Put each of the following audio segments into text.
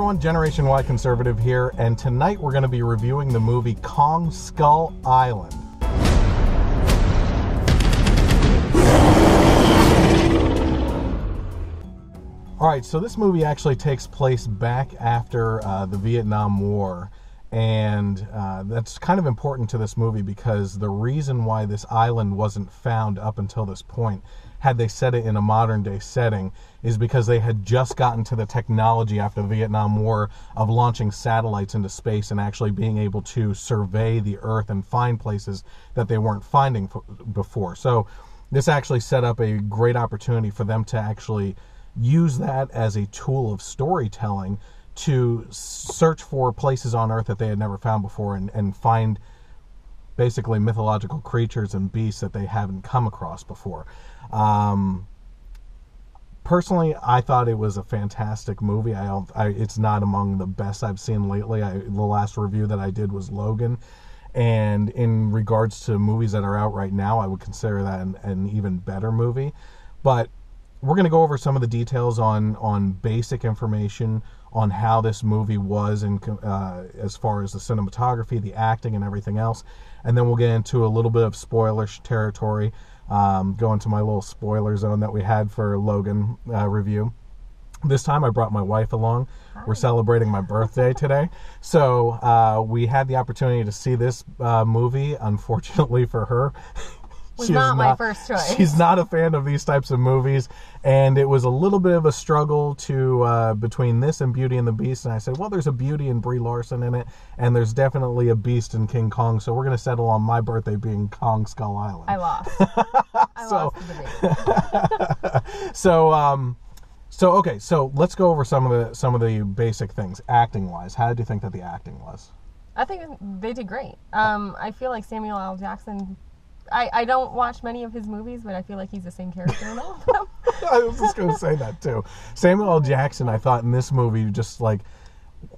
everyone, Generation Y Conservative here, and tonight we're going to be reviewing the movie Kong Skull Island. Alright, so this movie actually takes place back after the Vietnam War, and that's kind of important to this movie because the reason why this island wasn't found up until this point, had they set it in a modern day setting, is because they had just gotten to the technology after the Vietnam War of launching satellites into space and actually being able to survey the Earth and find places that they weren't finding before. So this actually set up a great opportunity for them to actually use that as a tool of storytelling to search for places on Earth that they had never found before and find basically mythological creatures and beasts that they haven't come across before. Personally, I thought it was a fantastic movie. It's not among the best I've seen lately. The last review that I did was Logan, and in regards to movies that are out right now, I would consider that an even better movie. But we're going to go over some of the details on basic information on how this movie was as far as the cinematography, the acting, and everything else. And then we'll get into a little bit of spoilerish territory, go into my little spoiler zone that we had for Logan review. This time I brought my wife along. Hi. We're celebrating my birthday today. So we had the opportunity to see this movie. Unfortunately for her, was not my first choice. She's not a fan of these types of movies, and it was a little bit of a struggle between this and Beauty and the Beast. And I said, well, there's a beauty in Brie Larson in it, and there's definitely a beast in King Kong, so we're going to settle on my birthday being Kong Skull Island. I lost. I lost the debate. Okay, so let's go over some of the basic things, acting wise. How did you think that the acting was? I think they did great. I feel like Samuel L. Jackson. I don't watch many of his movies, but I feel like he's the same character in all of them. I was just going to say that, too. Samuel L. Jackson, I thought, in this movie, just like,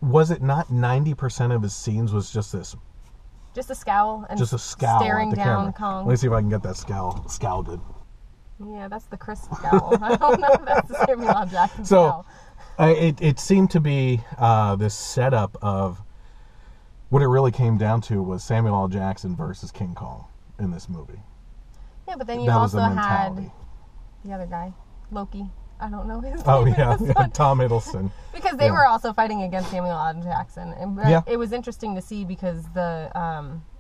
was it not 90% of his scenes was just this? Just a scowl. And just a scowl staring at the down camera. Kong. Let me see if I can get that scowl good. Yeah, that's the Chris scowl. I don't know if that's the Samuel L. Jackson scowl. It seemed to be this setup of what it really came down to was Samuel L. Jackson versus King Kong in this movie. Yeah, but then you also had the other guy, Loki. I don't know his name. Oh, yeah, Tom Hiddleston. Because they were also fighting against Samuel L. Jackson. And it was interesting to see because the,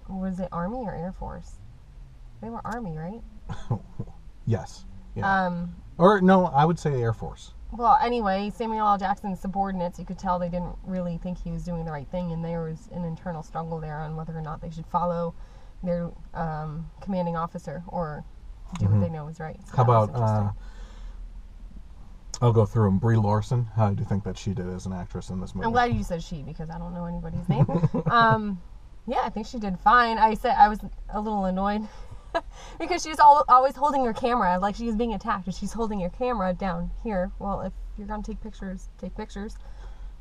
was it Army or Air Force? They were Army, right? Yes. Yeah. Or, no, I would say Air Force. Well, anyway, Samuel L. Jackson's subordinates, you could tell they didn't really think he was doing the right thing, and there was an internal struggle there on whether or not they should follow their commanding officer or do what they know is right. So how about I'll go through them. Brie Larson, how do you think that she did as an actress in this movie? I'm glad you said she because I don't know anybody's name. Yeah, I think she did fine. I was a little annoyed because she's always holding her camera like she was being attacked, and she's holding your camera down here. Well, if you're gonna take pictures,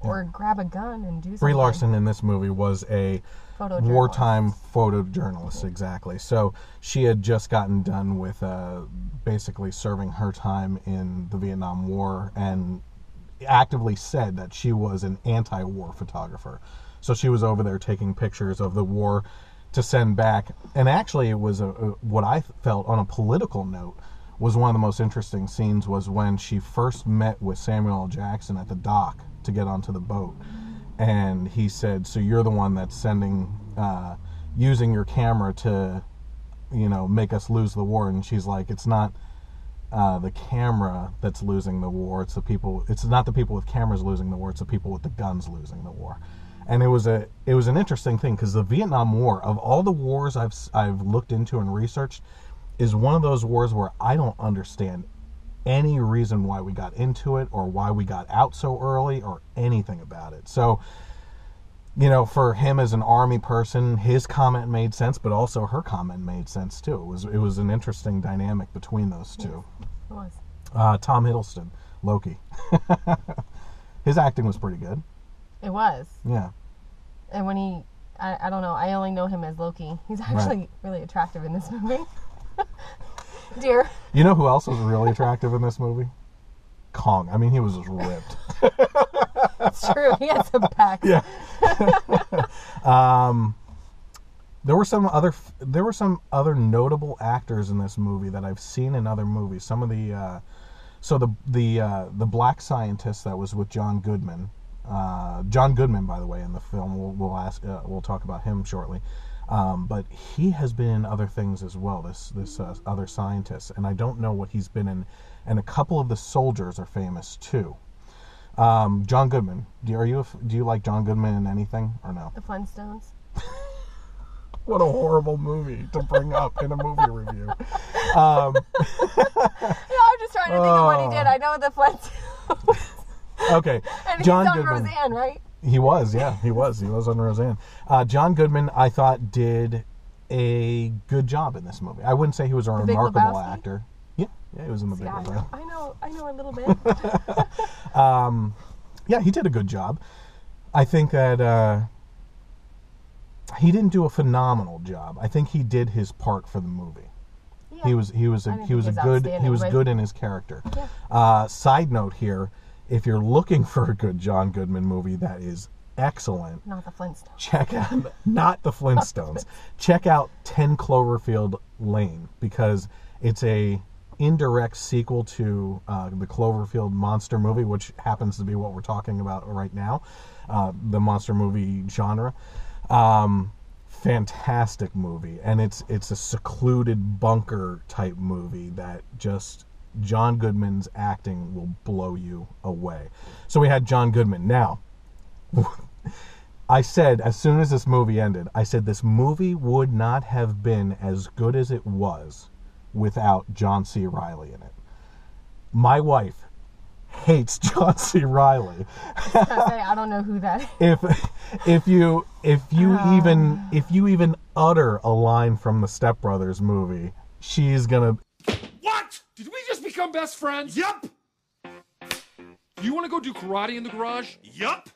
or grab a gun and do something. Brie Larson in this movie was a wartime photojournalist, exactly. So she had just gotten done with basically serving her time in the Vietnam War and actively said that she was an anti-war photographer. So she was over there taking pictures of the war to send back. And actually it was what I felt on a political note was one of the most interesting scenes was when she first met with Samuel L. Jackson at the dock to get onto the boat, and he said, so you're the one that's using your camera to make us lose the war. And she's like, it's not the camera that's losing the war, it's not the people with cameras losing the war, it's the people with the guns losing the war. And it was an interesting thing because the Vietnam War, of all the wars I've looked into and researched, is one of those wars where I don't understand any reason why we got into it or why we got out so early or anything about it. So, for him as an Army person, his comment made sense, but also her comment made sense too. It was an interesting dynamic between those two. Yes, it was. Tom Hiddleston, Loki. His acting was pretty good. It was. Yeah. And when I don't know, I only know him as Loki. He's actually really attractive in this movie. Dear. You know who else was really attractive in this movie? Kong. I mean, he was just ripped. It's true. He had some pecs. Yeah. There were some other notable actors in this movie that I've seen in other movies. Some of the the black scientist that was with John Goodman. John Goodman, by the way, in the film. We'll talk about him shortly. But he has been in other things as well. This other scientist, and I don't know what he's been in. And a couple of the soldiers are famous too. John Goodman. Do you like John Goodman in anything or no? The Flintstones. What a horrible movie to bring up in a movie review. No, I'm just trying to think of what he did. I know the Flintstones. Okay, And John he's on Goodman. Roseanne, right? He was, yeah, he was on Roseanne. John Goodman, I thought, did a good job in this movie. I wouldn't say he was a The Big remarkable Lebowski? actor. Yeah, he was in the Big Yeah, Lebowski. I know a little bit. Yeah, he did a good job. I think that he didn't do a phenomenal job. I think he did his part for the movie. Yeah. He was good in his character. Yeah. Side note here, if you're looking for a good John Goodman movie that is excellent, Not the Flintstones. check out not the Flintstones. Check out 10 Cloverfield Lane, because it's a indirect sequel to the Cloverfield monster movie, which happens to be what we're talking about right now, the monster movie genre. Fantastic movie, and it's a secluded bunker type movie that just John Goodman's acting will blow you away. So we had John Goodman. Now, I said, as soon as this movie ended, I said this movie would not have been as good as it was without John C. Reilly in it. My wife hates John C. Reilly. I don't know who that is. If you even utter a line from the Step Brothers movie, she's gonna. What? Did we just become best friends? Yup. You want to go do karate in the garage? Yup.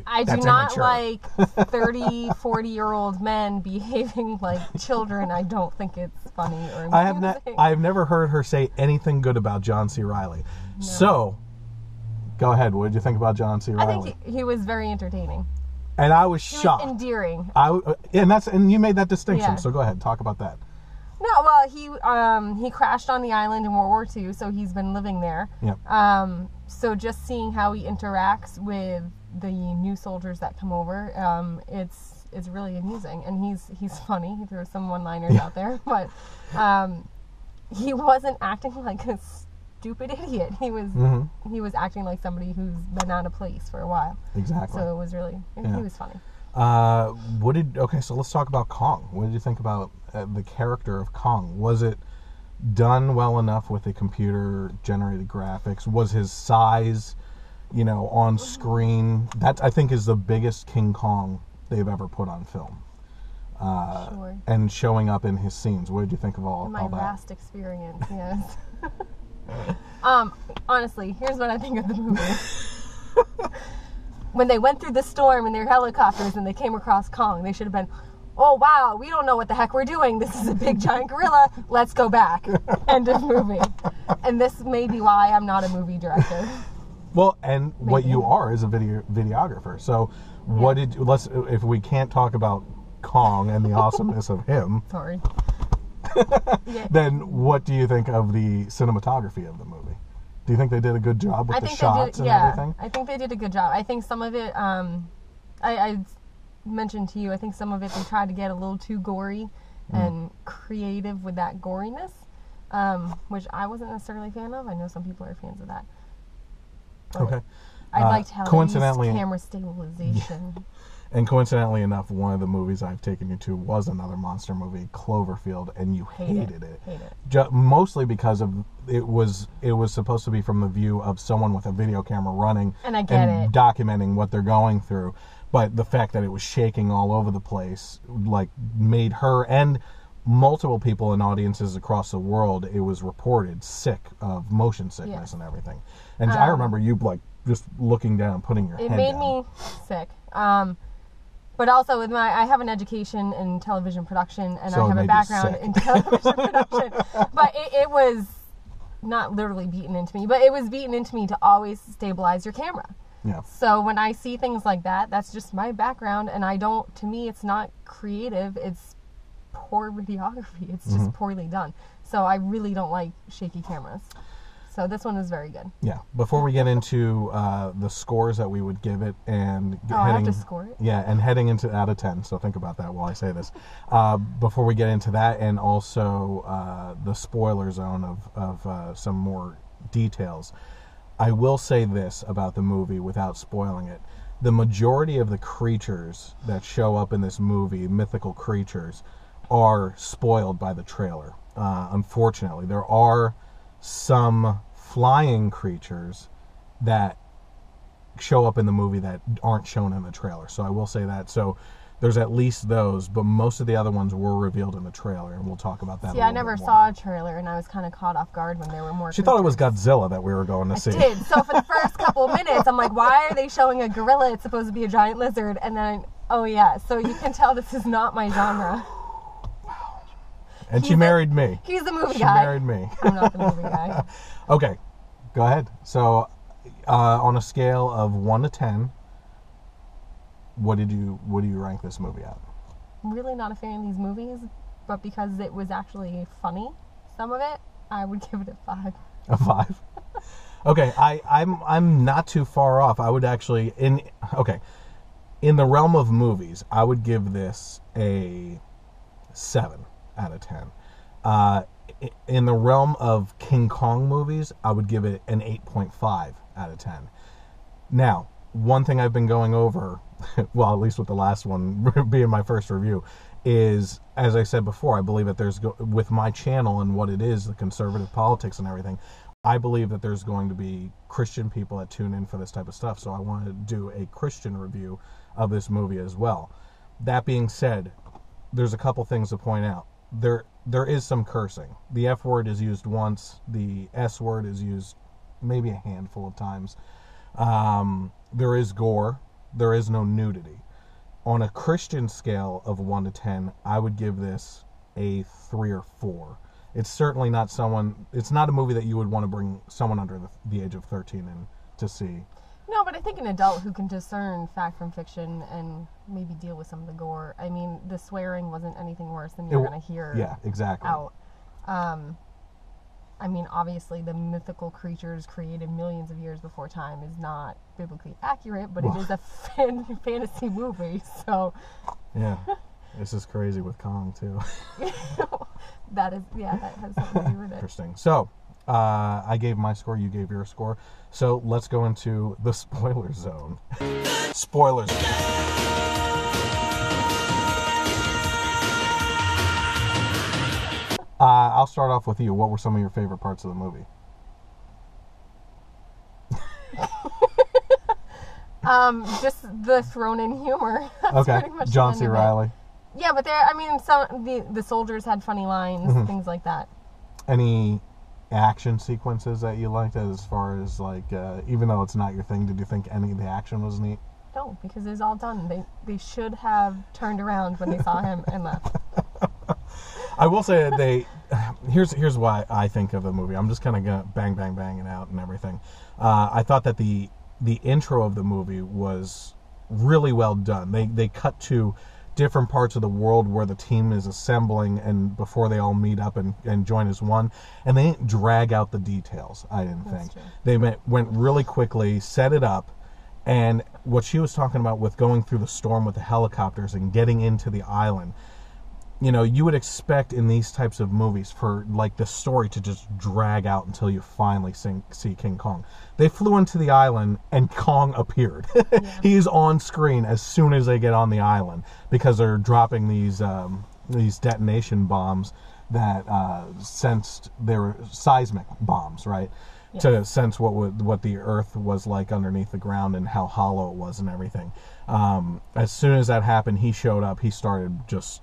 I do That's not immature. like 30, 40-year-old men behaving like children. I don't think it's funny or amusing. I have never heard her say anything good about John C. Reilly. No. So, go ahead. What did you think about John C. Reilly? I think he was very entertaining. And I was He shocked. was endearing. And you made that distinction. Yeah. So go ahead, talk about that. No, well, he crashed on the island in World War II, so he's been living there. Yep. So just seeing how he interacts with the new soldiers that come over, it's really amusing, and he's funny. He throws some one-liners out there, but he wasn't acting like a stupid idiot. He was acting like somebody who's been out of place for a while. Exactly. So it was really he was funny. So let's talk about Kong. What did you think about the character of Kong? Was it done well enough with the computer-generated graphics? Was his size, on screen? That, I think, is the biggest King Kong they've ever put on film. Sure. And showing up in his scenes. What did you think of all that? My vast experience, yes. Honestly, here's what I think of the movie. When they went through the storm in their helicopters and they came across Kong, they should have been, oh wow, we don't know what the heck we're doing. This is a big giant gorilla. Let's go back. End of movie. And this may be why I'm not a movie director. Well, and what you are is a videographer. So if we can't talk about Kong and the awesomeness of him, Sorry. Then what do you think of the cinematography of the movie? Do you think they did a good job with the shots and everything? I think they did a good job. I think some of it, I mentioned to you, I think some of it they tried to get a little too gory and creative with that goriness, which I wasn't necessarily a fan of. I know some people are fans of that. But Okay. I liked how they used camera stabilization. And coincidentally enough, one of the movies I've taken you to was another monster movie, Cloverfield, and you hated it. Hate it. Mostly because of it was supposed to be from the view of someone with a video camera running And I get it. documenting what they're going through. But the fact that it was shaking all over the place, made her and multiple people in audiences across the world, it was reported, sick of motion sickness and everything. And I remember you just looking down, putting your head down. It made me sick. But also I have an education in television production, and So I have it a made you background sick. in television production. But it was not literally beaten into me, but it was beaten into me to always stabilize your camera. Yeah. So when I see things like that, that's just my background, and to me, it's not creative, it's poor videography. It's just poorly done. So I really don't like shaky cameras. So this one is very good. Yeah. Before we get into the scores that we would give it, and I have to score it? Yeah, and heading into out of 10. So think about that while I say this. Before we get into that, and also the spoiler zone of some more details, I will say this about the movie without spoiling it. The majority of the creatures that show up in this movie, mythical creatures, are spoiled by the trailer. Unfortunately, there are some flying creatures that show up in the movie that aren't shown in the trailer. So I will say that. So there's at least those, but most of the other ones were revealed in the trailer, and we'll talk about that. See, I never saw a trailer, and I was kind of caught off guard when there were more. She thought it was Godzilla that we were going to see. I did. So for the first couple of minutes, I'm like, why are they showing a gorilla? It's supposed to be a giant lizard. And then, oh yeah, so you can tell this is not my genre. And she married me. He's the movie guy. She married me. I'm not the movie guy. Okay, go ahead. So, on a scale of 1 to 10, what do you rank this movie at? I'm really not a fan of these movies, but because it was actually funny, some of it, I would give it a 5. A 5? Okay, I'm not too far off. I would actually in the realm of movies, I would give this a 7 out of 10. In the realm of King Kong movies, I would give it an 8.5 out of 10. Now, one thing I've been going over, well, at least with the last one being my first review, is, as I said before, I believe that with my channel and what it is, the conservative politics and everything, I believe that there's going to be Christian people that tune in for this type of stuff. So I want to do a Christian review of this movie as well. That being said, there's a couple things to point out. There is some cursing. The F word is used once. The S word is used maybe a handful of times. There is gore. There is no nudity. On a Christian scale of 1 to 10, I would give this a 3 or 4. It's certainly not it's not a movie that you would want to bring someone under the age of 13 in to see. No, but I think an adult who can discern fact from fiction and maybe deal with some of the gore. I mean, the swearing wasn't anything worse than you're going to hear. Yeah, exactly. Out. I mean, obviously, the mythical creatures created millions of years before time is not biblically accurate, but it is a fantasy movie, so. Yeah, this is crazy with Kong too. that has something to do with it. Interesting. So. I gave my score, you gave your score. So let's go into the spoiler zone. Spoilers. I'll start off with you. What were some of your favorite parts of the movie? Just the thrown in humor. That's okay. John C. Reilly. Yeah, but the soldiers had funny lines, things like that. Any action sequences that you liked, as far as like, even though it's not your thing, did you think any of the action was neat? No, because it's all done. They should have turned around when they saw him and left. I will say that here's why I think of the movie. I'm just kind of gonna bang it out and everything. I thought that the intro of the movie was really well done. They cut to different parts of the world where the team is assembling, and before they all meet up and join as one, and they didn't drag out the details. I didn't think they went really quickly, set it up, and what she was talking about with going through the storm with the helicopters and getting into the island. You know, you would expect in these types of movies for like the story to just drag out until you finally see King Kong. They flew into the island and Kong appeared. Yeah. He's on screen as soon as they get on the island because they're dropping these detonation bombs that sensed they were seismic bombs, right? Yeah. To sense what the earth was like underneath the ground and how hollow it was and everything. As soon as that happened, he showed up. He started just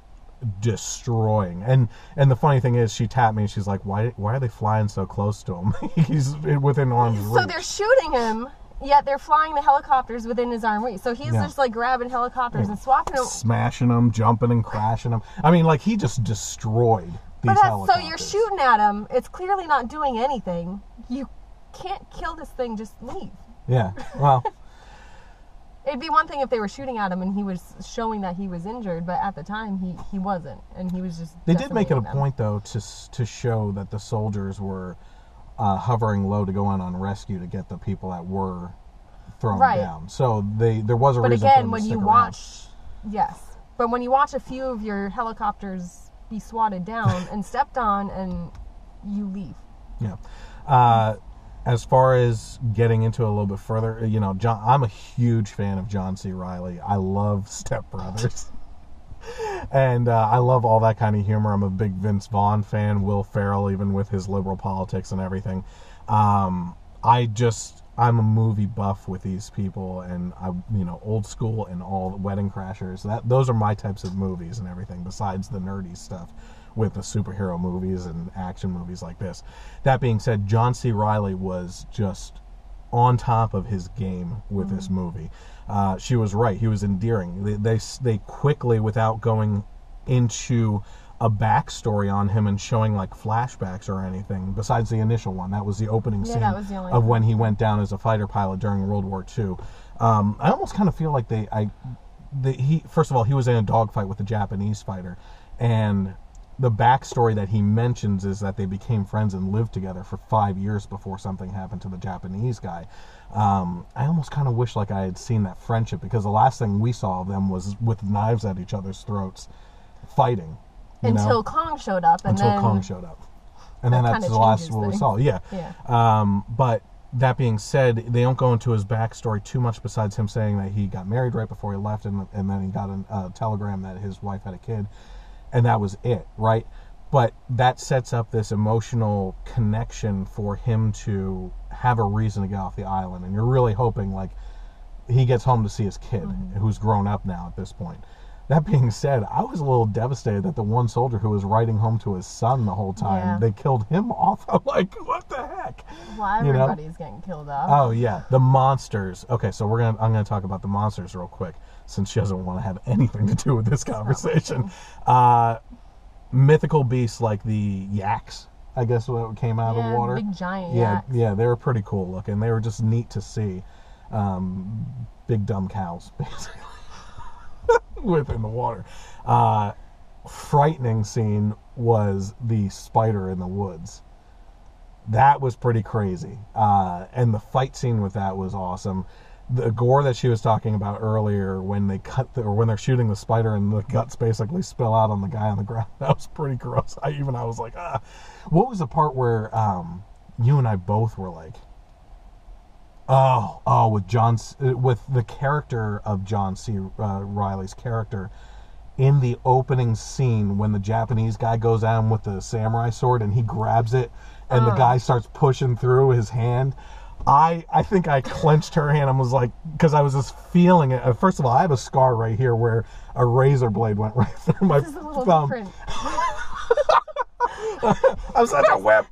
destroying, and the funny thing is, she tapped me and she's like, why are they flying so close to him? He's within arm's reach. So they're shooting him, yet they're flying the helicopters within his arm reach. So he's just like grabbing helicopters and swapping them, smashing them, jumping and crashing them. I mean, like, he just destroyed these helicopters. So you're shooting at him. It's clearly not doing anything. You can't kill this thing. Just leave. Yeah. Well. It'd be one thing if they were shooting at him and he was showing that he was injured, but at the time he wasn't, and he was just. They did make it a point though to show that the soldiers were hovering low to go in on rescue to get the people that were thrown down. So there was a reason. But again, when you watch, but when you watch a few of your helicopters be swatted down and stepped on, and you leave. Yeah. As far as getting into it a little bit further, I'm a huge fan of John C. Reilly. I love Step Brothers. And I love all that kind of humor. I'm a big Vince Vaughn fan, Will Ferrell, even with his liberal politics and everything. I'm a movie buff with these people, and Old School and all Wedding Crashers. Those are my types of movies and everything, besides the nerdy stuff with the superhero movies and action movies like this. That being said, John C. Reilly was just on top of his game with this movie. She was right. He was endearing. They quickly, without going into a backstory on him and showing like flashbacks or anything, besides the initial one. That was the opening scene of when he went down as a fighter pilot during World War II. I almost kind of feel like first of all, he was in a dogfight with a Japanese fighter, and the backstory that he mentions is that they became friends and lived together for 5 years before something happened to the Japanese guy. I almost kind of wish like I had seen that friendship, because the last thing we saw of them was with knives at each other's throats, fighting. Until Kong showed up. And then that's the last what we saw. Yeah. But that being said, they don't go into his backstory too much besides him saying that he got married right before he left, and then he got a telegram that his wife had a kid. And that was it, right? But that sets up this emotional connection for him to have a reason to get off the island. And you're really hoping, like, he gets home to see his kid, who's grown up now at this point. That being said, I was a little devastated that the one soldier who was writing home to his son the whole time, they killed him off. I'm like, what the heck? Well, everybody's getting killed off. Oh, yeah. The monsters. Okay, so I'm going to talk about the monsters real quick, since she doesn't want to have anything to do with this conversation. Mythical beasts like the yaks, I guess, what came out of the water. Big giant yaks. Yeah, they were pretty cool looking. They were just neat to see. Big dumb cows, basically, within the water. Frightening scene was the spider in the woods. That was pretty crazy. And the fight scene with that was awesome. The gore that she was talking about earlier, when they when they're shooting the spider and the guts basically spill out on the guy on the ground, that was pretty gross. I was like, ah. What was the part where you and I both were like, with the character of John C. Reilly's character in the opening scene, when the Japanese guy goes at him with the samurai sword and he grabs it and the guy starts pushing through his hand. I think I clenched her hand and was like, because I was just feeling it. First of all, I have a scar right here where a razor blade went right through my thumb. I'm such a whip.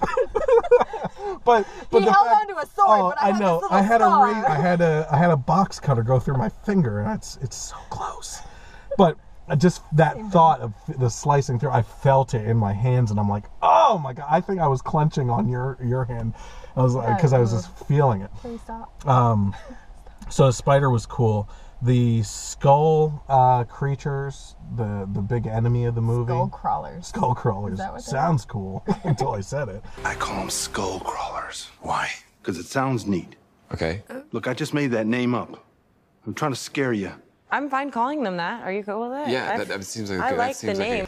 but he held onto a sword. But I know. I had a box cutter go through my finger, and it's so close. But just that thought of the slicing through, I felt it in my hands, and I'm like, oh my god! I think I was clenching on your hand. I was like, because I was just feeling it. Please stop. So the spider was cool. The skull creatures, the big enemy of the movie. Skull crawlers. Skull crawlers. Sounds cool until I said it. I call them skull crawlers. Why? Because it sounds neat. Okay. Look, I just made that name up. I'm trying to scare you. I'm fine calling them that. Are you cool with it? Yeah, that seems like I like the name.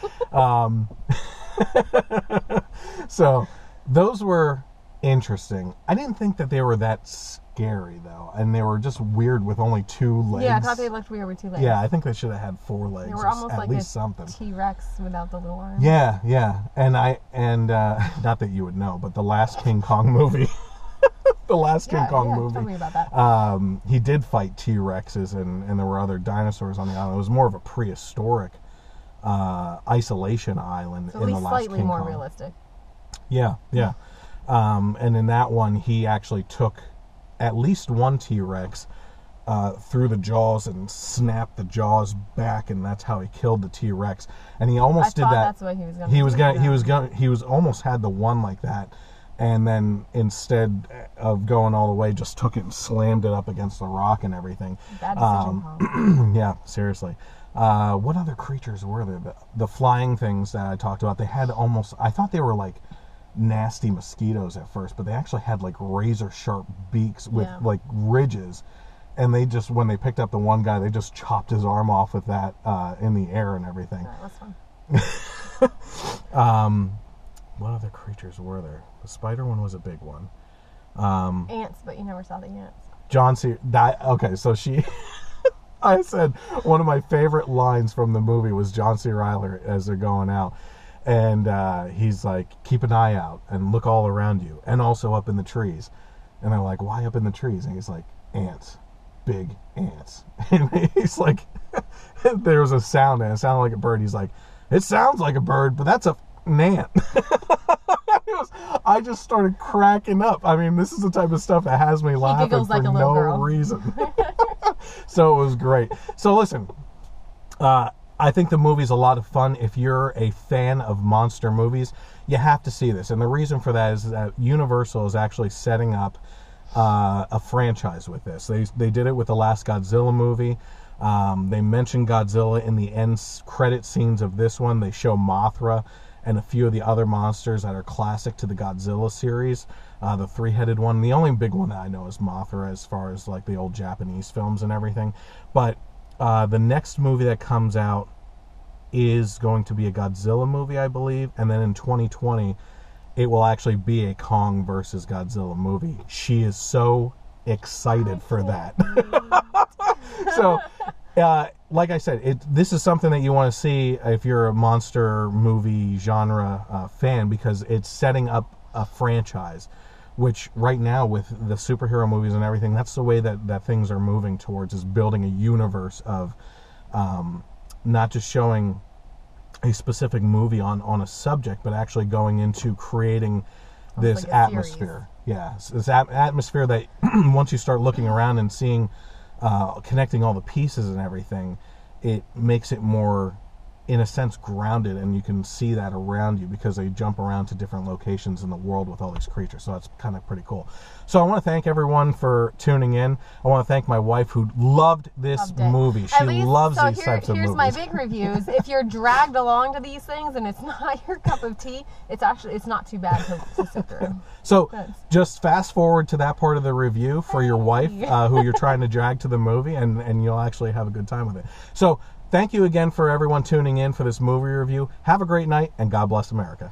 So those were interesting. I didn't think that they were that scary though, and they were just weird with only 2 legs. Yeah, I thought they looked weird with 2 legs. Yeah, I think they should have had 4 legs. They were almost at like least a something. T-Rex without the little arms. Yeah, and not that you would know, but the last King Kong movie. King Kong movie. Tell me about that. He did fight T-Rexes, and there were other dinosaurs on the island. It was more of a prehistoric isolation island in the last King Kong. Slightly more realistic. Yeah. And in that one, he actually took at least one T-Rex, through the jaws and snapped the jaws back, and that's how he killed the T-Rex. And he almost did that. That's what he was going to He was almost had the one like that, and then instead of going all the way, just took it and slammed it up against the rock and everything. Bad decision, Paul. Yeah, seriously. What other creatures were there? The flying things that I talked about, they had almost, I thought they were like nasty mosquitoes at first, but they actually had like razor sharp beaks with like ridges. And they just, when they picked up the one guy, they just chopped his arm off with that in the air and everything. That was fun. What other creatures were there? The spider one was a big one. Ants, but you never saw the ants. John C. Okay, so she... I said one of my favorite lines from the movie was John C. Reilly as they're going out. And he's like, keep an eye out and look all around you. And also up in the trees. And they're like, why up in the trees? And he's like, ants. Big ants. And he's like, there was a sound and it sounded like a bird. He's like, it sounds like a bird, but that's an ant. I just started cracking up. I mean, this is the type of stuff that has me laughing for like no reason. So it was great. So listen, I think the movie's a lot of fun. If you're a fan of monster movies, you have to see this. And the reason for that is that Universal is actually setting up a franchise with this. They did it with the last Godzilla movie. They mentioned Godzilla in the end credit scenes of this one. They show Mothra and a few of the other monsters that are classic to the Godzilla series. The three-headed one. The only big one that I know is Mothra as far as like the old Japanese films and everything. But the next movie that comes out is going to be a Godzilla movie, I believe. And then in 2020, it will actually be a Kong versus Godzilla movie. She is so excited for that. So, like I said, this is something that you want to see if you're a monster movie genre fan, because it's setting up a franchise, which right now with the superhero movies and everything, that's the way that things are moving towards, is building a universe of not just showing a specific movie on a subject, but actually going into creating this like atmosphere. Yeah, this atmosphere that once you start looking around and seeing, connecting all the pieces and everything, it makes it more, in a sense, grounded, and you can see that around you because they jump around to different locations in the world with all these creatures. So that's kind of pretty cool. So I want to thank everyone for tuning in. I want to thank my wife who loved this movie. She loves these types of movies. Here's my big reviews. If you're dragged along to these things and it's not your cup of tea, it's not too bad to sit through. So just fast forward to that part of the review for your wife who you're trying to drag to the movie, and you'll actually have a good time with it. So thank you again for everyone tuning in for this movie review. Have a great night, and God bless America.